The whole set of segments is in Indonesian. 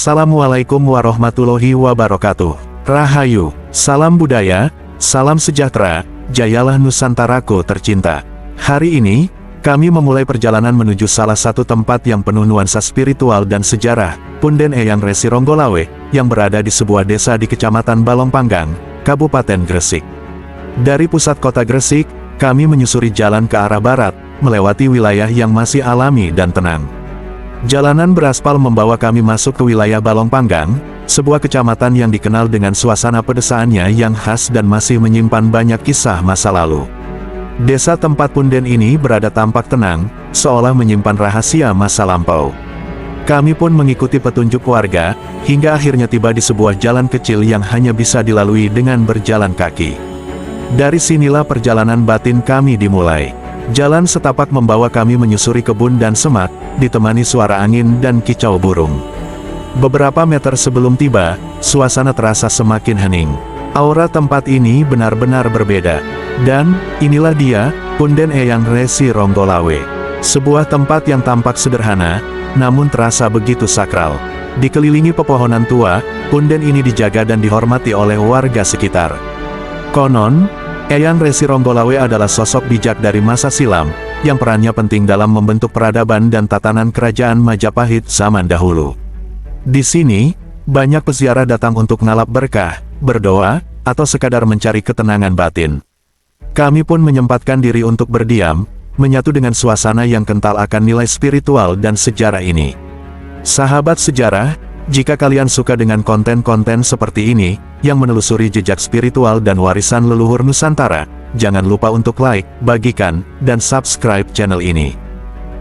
Assalamualaikum warahmatullahi wabarakatuh. Rahayu, salam budaya, salam sejahtera, jayalah Nusantaraku tercinta. Hari ini, kami memulai perjalanan menuju salah satu tempat yang penuh nuansa spiritual dan sejarah, Punden Eyang Resi Ronggolawe, yang berada di sebuah desa di Kecamatan Balongpanggang, Kabupaten Gresik. Dari pusat kota Gresik, kami menyusuri jalan ke arah barat, melewati wilayah yang masih alami dan tenang. Jalanan beraspal membawa kami masuk ke wilayah Balongpanggang, sebuah kecamatan yang dikenal dengan suasana pedesaannya yang khas dan masih menyimpan banyak kisah masa lalu. Desa tempat punden ini berada tampak tenang, seolah menyimpan rahasia masa lampau. Kami pun mengikuti petunjuk warga, hingga akhirnya tiba di sebuah jalan kecil yang hanya bisa dilalui dengan berjalan kaki. Dari sinilah perjalanan batin kami dimulai. Jalan setapak membawa kami menyusuri kebun dan semak, ditemani suara angin dan kicau burung. Beberapa meter sebelum tiba, suasana terasa semakin hening. Aura tempat ini benar-benar berbeda. Dan, inilah dia, Punden Eyang Resi Ronggolawe. Sebuah tempat yang tampak sederhana, namun terasa begitu sakral. Dikelilingi pepohonan tua, punden ini dijaga dan dihormati oleh warga sekitar. Konon, Eyang Resi Ronggolawe adalah sosok bijak dari masa silam, yang perannya penting dalam membentuk peradaban dan tatanan kerajaan Majapahit zaman dahulu. Di sini, banyak peziarah datang untuk ngalap berkah, berdoa, atau sekadar mencari ketenangan batin. Kami pun menyempatkan diri untuk berdiam, menyatu dengan suasana yang kental akan nilai spiritual dan sejarah ini. Sahabat sejarah, jika kalian suka dengan konten-konten seperti ini, yang menelusuri jejak spiritual dan warisan leluhur Nusantara, jangan lupa untuk like, bagikan, dan subscribe channel ini.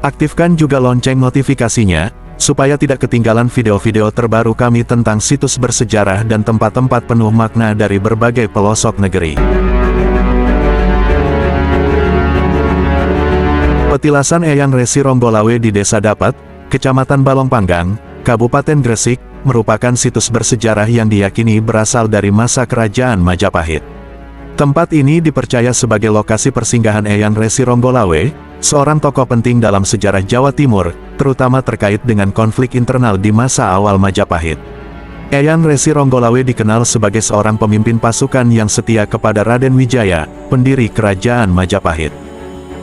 Aktifkan juga lonceng notifikasinya, supaya tidak ketinggalan video-video terbaru kami tentang situs bersejarah dan tempat-tempat penuh makna dari berbagai pelosok negeri. Petilasan Eyang Resi Ronggolawe di Desa Dapat, Kecamatan Balongpanggang, Kabupaten Gresik, merupakan situs bersejarah yang diyakini berasal dari masa kerajaan Majapahit. Tempat ini dipercaya sebagai lokasi persinggahan Eyang Resi Ronggolawe, seorang tokoh penting dalam sejarah Jawa Timur, terutama terkait dengan konflik internal di masa awal Majapahit. Eyang Resi Ronggolawe dikenal sebagai seorang pemimpin pasukan yang setia kepada Raden Wijaya, pendiri kerajaan Majapahit.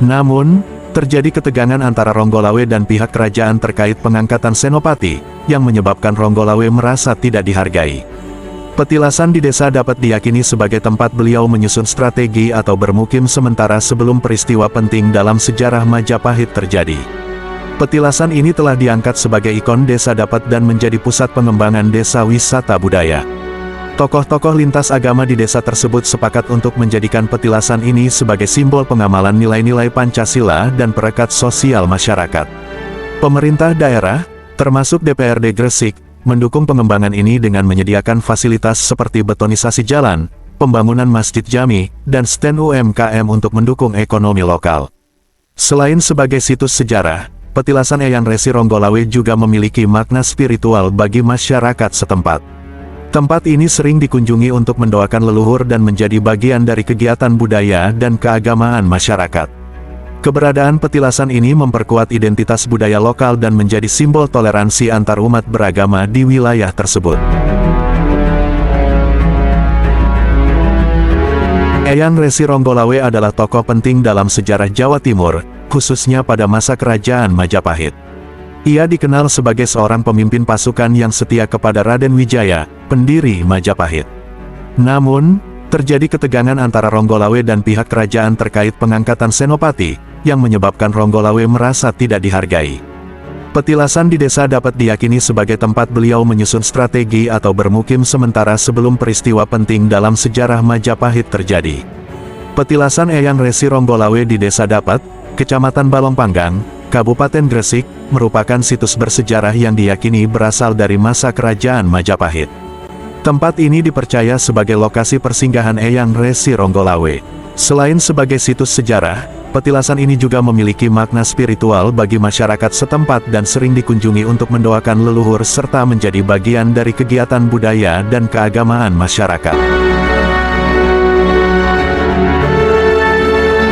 Namun, terjadi ketegangan antara Ronggolawe dan pihak kerajaan terkait pengangkatan Senopati, yang menyebabkan Ronggolawe merasa tidak dihargai. Petilasan di desa dapat diyakini sebagai tempat beliau menyusun strategi atau bermukim sementara sebelum peristiwa penting dalam sejarah Majapahit terjadi. Petilasan ini telah diangkat sebagai ikon desa dapat dan menjadi pusat pengembangan desa wisata budaya. Tokoh-tokoh lintas agama di desa tersebut sepakat untuk menjadikan petilasan ini sebagai simbol pengamalan nilai-nilai Pancasila dan perekat sosial masyarakat. Pemerintah daerah, termasuk DPRD Gresik, mendukung pengembangan ini dengan menyediakan fasilitas seperti betonisasi jalan, pembangunan masjid jami, dan stand UMKM untuk mendukung ekonomi lokal. Selain sebagai situs sejarah, petilasan Eyang Resi Ronggolawe juga memiliki makna spiritual bagi masyarakat setempat. Tempat ini sering dikunjungi untuk mendoakan leluhur dan menjadi bagian dari kegiatan budaya dan keagamaan masyarakat. Keberadaan petilasan ini memperkuat identitas budaya lokal dan menjadi simbol toleransi antar umat beragama di wilayah tersebut. Eyang Resi Ronggolawe adalah tokoh penting dalam sejarah Jawa Timur, khususnya pada masa kerajaan Majapahit. Ia dikenal sebagai seorang pemimpin pasukan yang setia kepada Raden Wijaya, pendiri Majapahit. Namun, terjadi ketegangan antara Ronggolawe dan pihak kerajaan terkait pengangkatan Senopati, yang menyebabkan Ronggolawe merasa tidak dihargai. Petilasan di desa dapat diyakini sebagai tempat beliau menyusun strategi atau bermukim sementara sebelum peristiwa penting dalam sejarah Majapahit terjadi. Petilasan Eyang Resi Ronggolawe di Desa Dapat, Kecamatan Balongpanggang, Kabupaten Gresik, merupakan situs bersejarah yang diyakini berasal dari masa kerajaan Majapahit. Tempat ini dipercaya sebagai lokasi persinggahan Eyang Resi Ronggolawe. Selain sebagai situs sejarah, petilasan ini juga memiliki makna spiritual bagi masyarakat setempat dan sering dikunjungi untuk mendoakan leluhur serta menjadi bagian dari kegiatan budaya dan keagamaan masyarakat.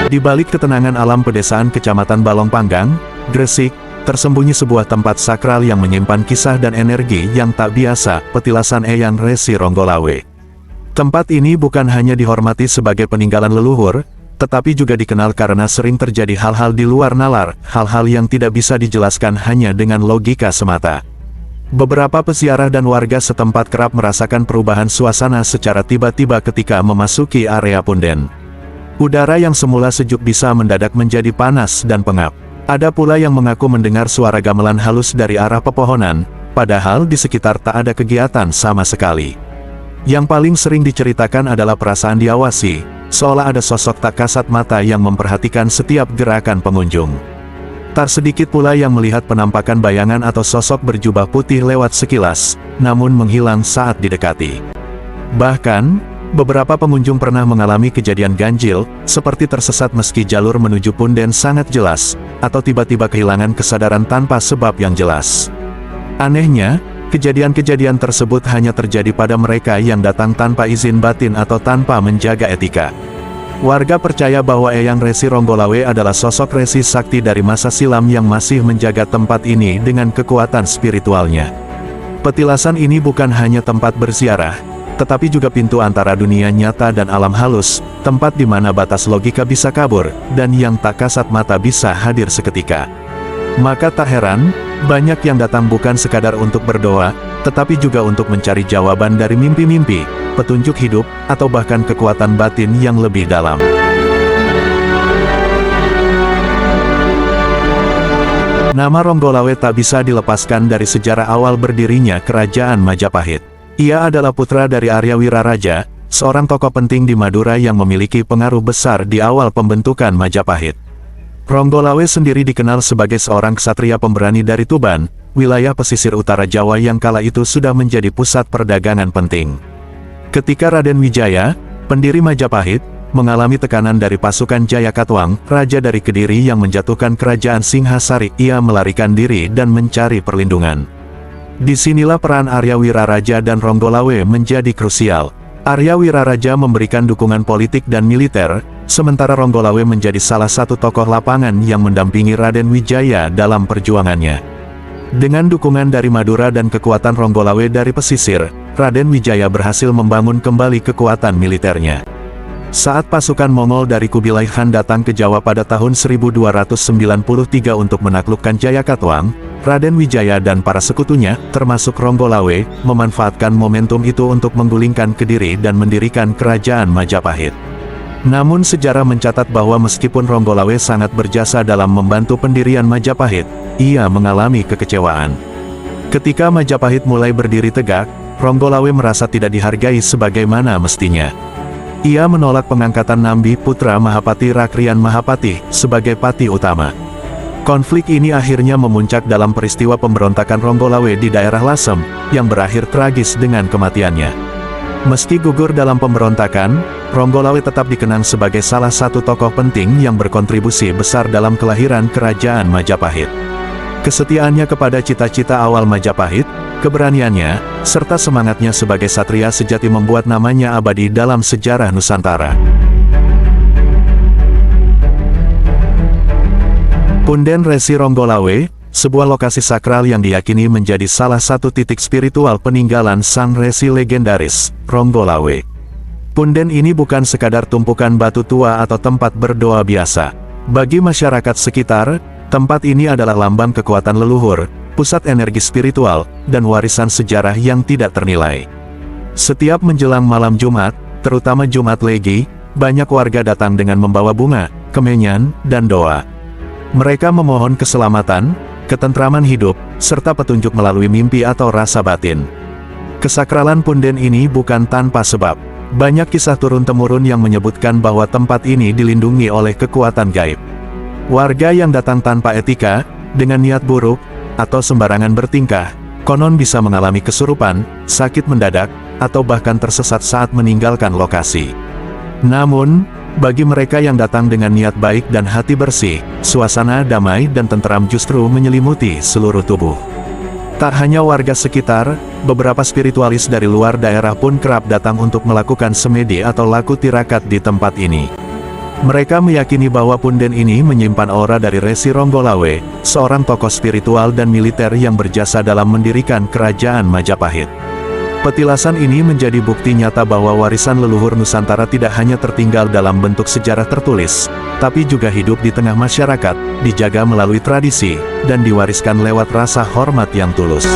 Di balik ketenangan alam pedesaan Kecamatan Balongpanggang, Gresik, tersembunyi sebuah tempat sakral yang menyimpan kisah dan energi yang tak biasa, petilasan Eyang Resi Ronggolawe. Tempat ini bukan hanya dihormati sebagai peninggalan leluhur, tetapi juga dikenal karena sering terjadi hal-hal di luar nalar, hal-hal yang tidak bisa dijelaskan hanya dengan logika semata. Beberapa peziarah dan warga setempat kerap merasakan perubahan suasana secara tiba-tiba ketika memasuki area punden. Udara yang semula sejuk bisa mendadak menjadi panas dan pengap. Ada pula yang mengaku mendengar suara gamelan halus dari arah pepohonan, padahal di sekitar tak ada kegiatan sama sekali. Yang paling sering diceritakan adalah perasaan diawasi, seolah ada sosok tak kasat mata yang memperhatikan setiap gerakan pengunjung. Tak sedikit pula yang melihat penampakan bayangan atau sosok berjubah putih lewat sekilas, namun menghilang saat didekati. Bahkan, beberapa pengunjung pernah mengalami kejadian ganjil, seperti tersesat meski jalur menuju punden sangat jelas, atau tiba-tiba kehilangan kesadaran tanpa sebab yang jelas. Anehnya, kejadian-kejadian tersebut hanya terjadi pada mereka yang datang tanpa izin batin atau tanpa menjaga etika. Warga percaya bahwa Eyang Resi Ronggolawe adalah sosok resi sakti dari masa silam yang masih menjaga tempat ini dengan kekuatan spiritualnya. Petilasan ini bukan hanya tempat berziarah, tetapi juga pintu antara dunia nyata dan alam halus, tempat di mana batas logika bisa kabur, dan yang tak kasat mata bisa hadir seketika. Maka tak heran, banyak yang datang bukan sekadar untuk berdoa, tetapi juga untuk mencari jawaban dari mimpi-mimpi, petunjuk hidup, atau bahkan kekuatan batin yang lebih dalam. Nama Ronggolawe tak bisa dilepaskan dari sejarah awal berdirinya Kerajaan Majapahit. Ia adalah putra dari Arya Wiraraja, seorang tokoh penting di Madura yang memiliki pengaruh besar di awal pembentukan Majapahit. Ronggolawe sendiri dikenal sebagai seorang ksatria pemberani dari Tuban, wilayah pesisir utara Jawa yang kala itu sudah menjadi pusat perdagangan penting. Ketika Raden Wijaya, pendiri Majapahit, mengalami tekanan dari pasukan Jayakatwang, raja dari Kediri yang menjatuhkan kerajaan Singhasari, ia melarikan diri dan mencari perlindungan. Disinilah peran Arya Wiraraja dan Ronggolawe menjadi krusial. Arya Wiraraja memberikan dukungan politik dan militer, sementara Ronggolawe menjadi salah satu tokoh lapangan yang mendampingi Raden Wijaya dalam perjuangannya. Dengan dukungan dari Madura dan kekuatan Ronggolawe dari pesisir, Raden Wijaya berhasil membangun kembali kekuatan militernya. Saat pasukan Mongol dari Kubilai Khan datang ke Jawa pada tahun 1293 untuk menaklukkan Jayakatwang, Raden Wijaya dan para sekutunya, termasuk Ronggolawe, memanfaatkan momentum itu untuk menggulingkan Kediri dan mendirikan Kerajaan Majapahit. Namun sejarah mencatat bahwa meskipun Ronggolawe sangat berjasa dalam membantu pendirian Majapahit, ia mengalami kekecewaan. Ketika Majapahit mulai berdiri tegak, Ronggolawe merasa tidak dihargai sebagaimana mestinya. Ia menolak pengangkatan Nambi putra Mahapati Rakrian Mahapati sebagai pati utama. Konflik ini akhirnya memuncak dalam peristiwa pemberontakan Ronggolawe di daerah Lasem, yang berakhir tragis dengan kematiannya. Meski gugur dalam pemberontakan, Ronggolawe tetap dikenang sebagai salah satu tokoh penting yang berkontribusi besar dalam kelahiran Kerajaan Majapahit. Kesetiaannya kepada cita-cita awal Majapahit, keberaniannya, serta semangatnya sebagai satria sejati membuat namanya abadi dalam sejarah Nusantara. Punden Resi Ronggolawe, sebuah lokasi sakral yang diyakini menjadi salah satu titik spiritual peninggalan sang resi legendaris, Ronggolawe. Punden ini bukan sekadar tumpukan batu tua atau tempat berdoa biasa. Bagi masyarakat sekitar, tempat ini adalah lambang kekuatan leluhur, pusat energi spiritual, dan warisan sejarah yang tidak ternilai. Setiap menjelang malam Jumat, terutama Jumat Legi, banyak warga datang dengan membawa bunga, kemenyan, dan doa. Mereka memohon keselamatan, ketentraman hidup, serta petunjuk melalui mimpi atau rasa batin. Kesakralan punden ini bukan tanpa sebab. Banyak kisah turun-temurun yang menyebutkan bahwa tempat ini dilindungi oleh kekuatan gaib. Warga yang datang tanpa etika, dengan niat buruk, atau sembarangan bertingkah, konon bisa mengalami kesurupan, sakit mendadak, atau bahkan tersesat saat meninggalkan lokasi. Namun, bagi mereka yang datang dengan niat baik dan hati bersih, suasana damai dan tentram justru menyelimuti seluruh tubuh. Tak hanya warga sekitar, beberapa spiritualis dari luar daerah pun kerap datang untuk melakukan semedi atau laku tirakat di tempat ini. Mereka meyakini bahwa punden ini menyimpan aura dari Resi Ronggolawe, seorang tokoh spiritual dan militer yang berjasa dalam mendirikan kerajaan Majapahit. Petilasan ini menjadi bukti nyata bahwa warisan leluhur Nusantara tidak hanya tertinggal dalam bentuk sejarah tertulis, tapi juga hidup di tengah masyarakat, dijaga melalui tradisi, dan diwariskan lewat rasa hormat yang tulus.